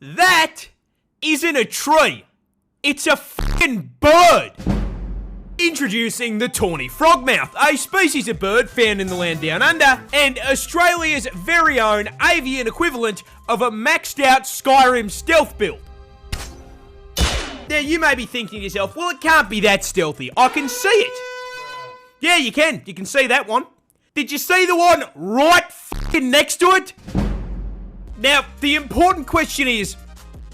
That isn't a tree. It's a fucking bird. Introducing the tawny frogmouth, a species of bird found in the land down under, and Australia's very own avian equivalent of a maxed out Skyrim stealth build. Now you may be thinking to yourself, well, it can't be that stealthy. I can see it. Yeah, you can. You can see that one. Did you see the one right fucking next to it? Now, the important question is,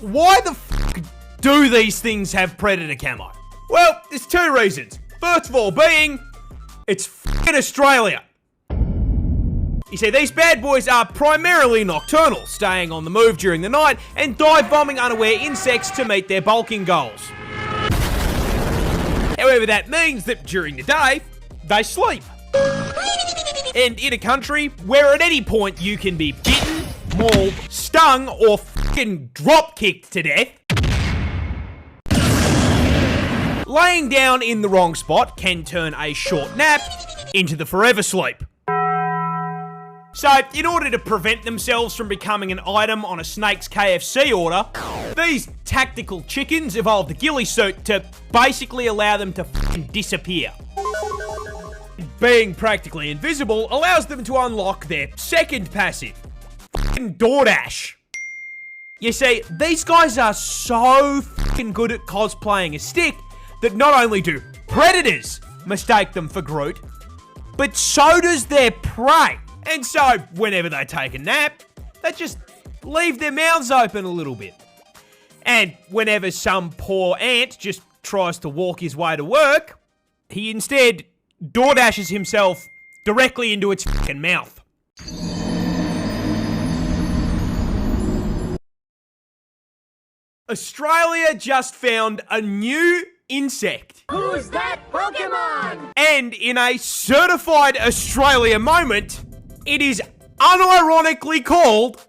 why the fuck do these things have predator camo? Well, there's two reasons. First of all being, it's fucking Australia. You see, these bad boys are primarily nocturnal, staying on the move during the night and dive bombing unaware insects to meet their bulking goals. However, that means that during the day, they sleep. And in a country where at any point you can be bitten, mauled, stung, or fucking drop-kicked to death, laying down in the wrong spot can turn a short nap into the forever sleep. So, in order to prevent themselves from becoming an item on a snake's KFC order, these tactical chickens evolved the ghillie suit to basically allow them to fucking disappear. Being practically invisible allows them to unlock their second passive, fucking DoorDash. You see, these guys are so fucking good at cosplaying a stick that not only do predators mistake them for Groot, but so does their prey. And so, whenever they take a nap, they just leave their mouths open a little bit. And whenever some poor ant just tries to walk his way to work, he instead DoorDashes himself directly into its fucking mouth. Australia just found a new insect. Who's that Pokemon? And in a certified Australia moment, it is unironically called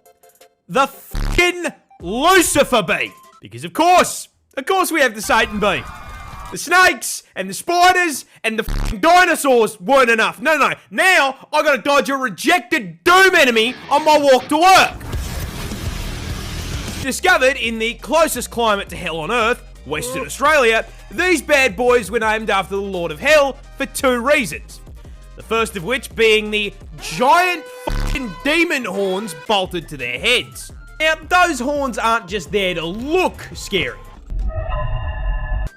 the fucking Lucifer bee. Because of course we have the Satan bee. The snakes and the spiders and the fucking dinosaurs weren't enough. No. Now I gotta dodge a rejected doom enemy on my walk to work. Discovered in the closest climate to hell on Earth, Western Australia, these bad boys were named after the Lord of Hell for two reasons. The first of which being the giant fucking demon horns bolted to their heads. Now, those horns aren't just there to look scary.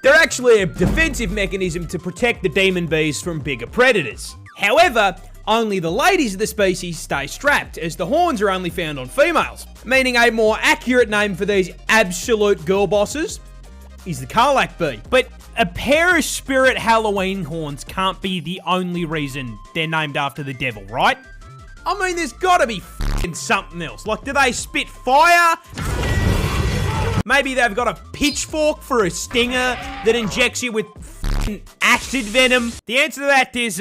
They're actually a defensive mechanism to protect the demon bees from bigger predators. However, only the ladies of the species stay strapped, as the horns are only found on females, meaning a more accurate name for these absolute girl bosses is the Karlak bee. But a pair of spirit Halloween horns can't be the only reason they're named after the devil, right? I mean, there's gotta be fucking something else. Like, do they spit fire? Maybe they've got a pitchfork for a stinger that injects you with fucking acid venom. The answer to that is,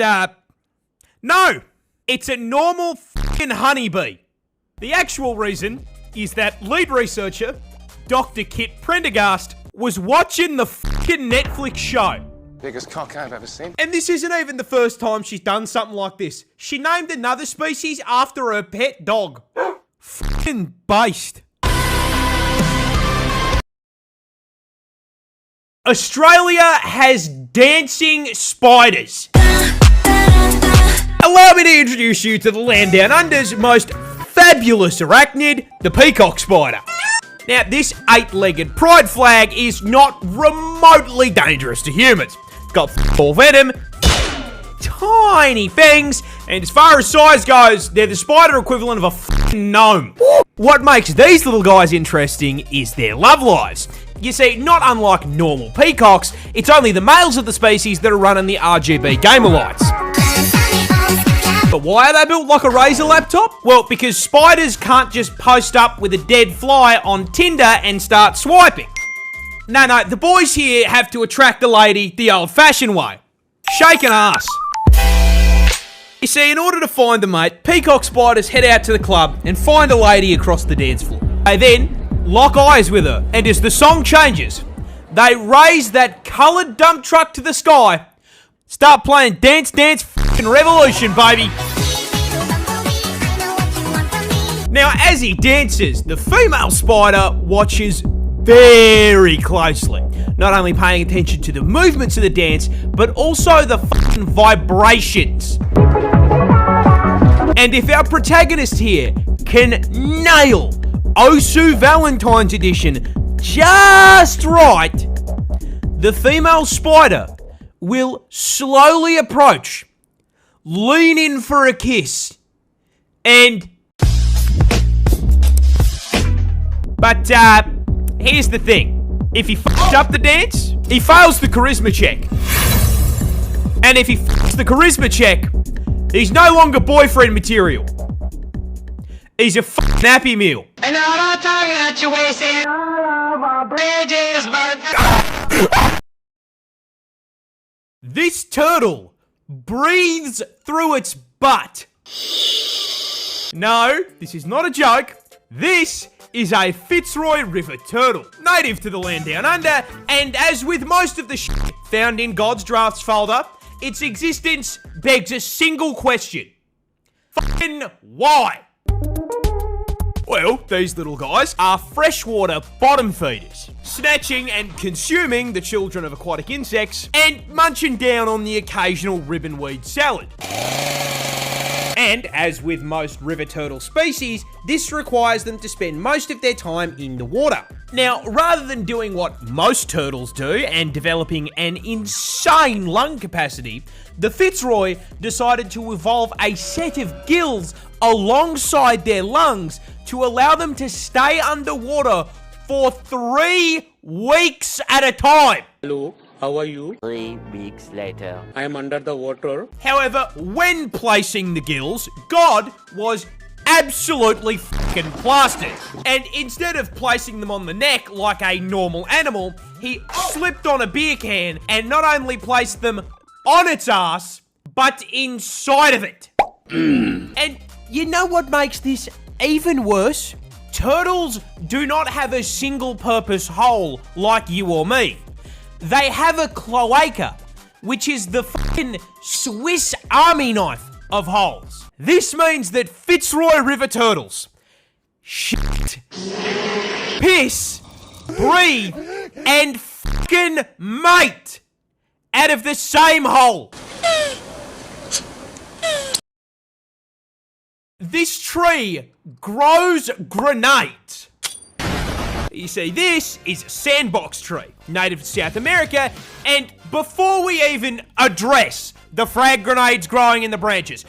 no. It's a normal fucking honeybee. The actual reason is that lead researcher, Dr. Kit Prendergast, was watching the fucking Netflix show. Biggest cock I've ever seen. And this isn't even the first time she's done something like this. She named another species after her pet dog. Fucking based. Australia has dancing spiders. Allow me to introduce you to the land down under's most fabulous arachnid, the peacock spider. Now, this 8-legged pride flag is not remotely dangerous to humans. It's got full venom, tiny fangs, and as far as size goes, they're the spider equivalent of a fucking gnome. What makes these little guys interesting is their love lives. You see, not unlike normal peacocks, it's only the males of the species that are running the RGB gamer lights. But why are they built like a Razer laptop? Well, because spiders can't just post up with a dead fly on Tinder and start swiping. No, the boys here have to attract the lady the old-fashioned way. Shake an ass. You see, in order to find the mate, peacock spiders head out to the club and find a lady across the dance floor. They then lock eyes with her, and as the song changes, they raise that coloured dump truck to the sky, start playing Dance Dance F***ing Revolution, baby. Now, as he dances, the female spider watches very closely, not only paying attention to the movements of the dance, but also the fucking vibrations. And if our protagonist here can nail Osu Valentine's edition just right, the female spider will slowly approach, lean in for a kiss, and... But, here's the thing. If he fucks up the dance, he fails the charisma check. And if he fucks the charisma check, he's no longer boyfriend material. He's a fucking Happy Meal. And all the time that you're wasting all my bridges, but... This turtle breathes through its butt. No, this is not a joke. This is a Fitzroy River turtle, native to the land down under, and as with most of the shit found in God's drafts folder, its existence begs a single question. Fucking why? Well, these little guys are freshwater bottom feeders, snatching and consuming the children of aquatic insects and munching down on the occasional ribbonweed salad. And as with most river turtle species, this requires them to spend most of their time in the water. Now, rather than doing what most turtles do and developing an insane lung capacity, the Fitzroy decided to evolve a set of gills alongside their lungs to allow them to stay underwater for 3 weeks at a time. Hello, how are you? 3 weeks later. I am under the water. However, when placing the gills, God was absolutely fucking plastered. And instead of placing them on the neck like a normal animal, he slipped on a beer can and not only placed them on its ass, but inside of it. And you know what makes this even worse? Turtles do not have a single-purpose hole like you or me. They have a cloaca, which is the fucking Swiss Army knife of holes. This means that Fitzroy River turtles shit, piss, breathe, and fucking mate out of the same hole. This tree grows grenades. You see, this is a sandbox tree, native to South America, and before we even address the frag grenades growing in the branches,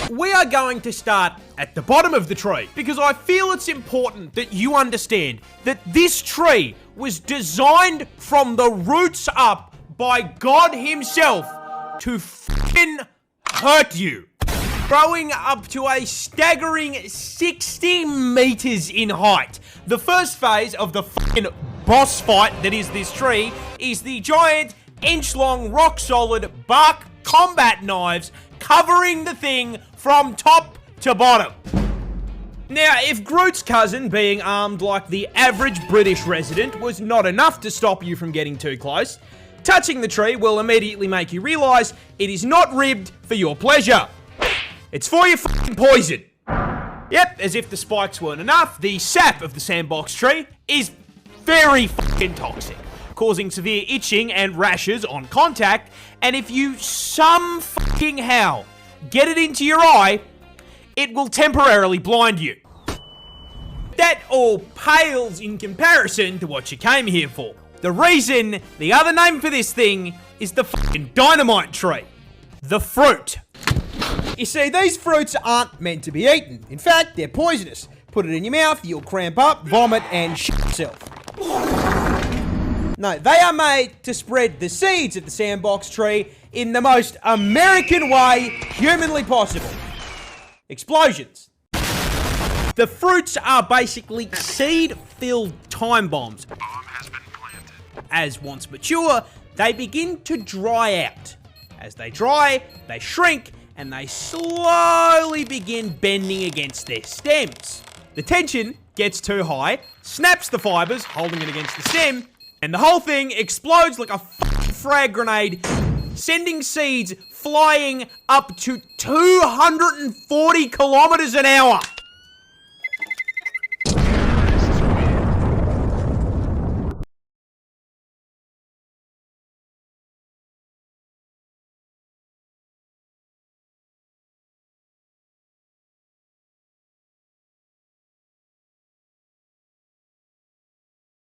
we are going to start at the bottom of the tree, because I feel it's important that you understand that this tree was designed from the roots up by God himself to fucking hurt you. Growing up to a staggering 60 meters in height. The first phase of the fucking boss fight that is this tree is the giant, inch-long, rock-solid bark combat knives covering the thing from top to bottom. Now, if Groot's cousin being armed like the average British resident was not enough to stop you from getting too close, touching the tree will immediately make you realise it is not ribbed for your pleasure. It's for your fucking poison. Yep, as if the spikes weren't enough, the sap of the sandbox tree is very fucking toxic, causing severe itching and rashes on contact, and if you some fucking how get it into your eye, it will temporarily blind you. That all pales in comparison to what you came here for. The reason, the other name for this thing, is the fucking dynamite tree. The fruit. You see, these fruits aren't meant to be eaten. In fact, they're poisonous. Put it in your mouth, you'll cramp up, vomit, and shit yourself. No, they are made to spread the seeds of the sandbox tree in the most American way humanly possible. Explosions. The fruits are basically seed-filled time bombs. As once mature, they begin to dry out. As they dry, they shrink, and they slowly begin bending against their stems. The tension gets too high, snaps the fibers holding it against the stem, and the whole thing explodes like a fucking frag grenade, sending seeds flying up to 240 kilometers an hour.